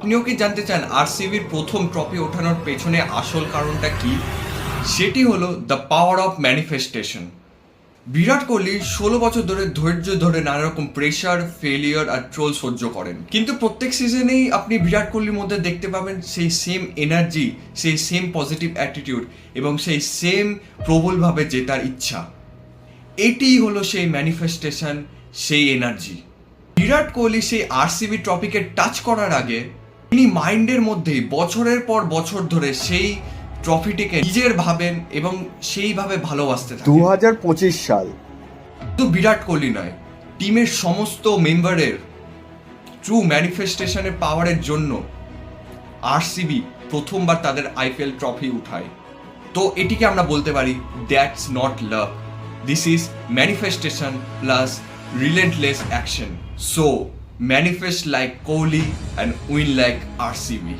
আপনিও কি জানতে চান আরসিবির প্রথম ট্রফি ওঠানোর পেছনে আসল কারণটা কি? সেটি হলো the power of manifestation. Virat Kohli 16 বছর ধৈর্য ধরে নানা রকম প্রেশার, ফেলিয়ার আর ট্রোল সহ্য করেন, কিন্তু প্রত্যেক সিজনেই আপনি বিরাট কোহলির মধ্যে দেখতে পাবেন সেই সেম এনার্জি, সেই সেম পজিটিভ অ্যাটিটিউড এবং সেই সেম প্রবলভাবে জেতার ইচ্ছা। এটিই হলো সেই ম্যানিফেস্টেশন, সেই এনার্জি। বিরাট কোহলি সেই আরসিবি ট্রফিকে টাচ করার আগে তিনি মাইন্ডের মধ্যেই বছরের পর বছর ধরে সেই ট্রফিটিকে নিজের ভাবেন এবং সেইভাবে ভালোবাসতে থাকেন। 2025 সাল, শুধু বিরাট কোহলি নয়, টিমের সমস্ত মেম্বারের ট্রু ম্যানিফেস্টেশনের পাওয়ারের জন্য আরসিবি প্রথমবার তাদের আইপিএল ট্রফি উঠায়। তো এটিকে আমরা বলতে পারি that's not lakh, this is manifestation plus relentless action. So manifest like Kohli and win like RCB.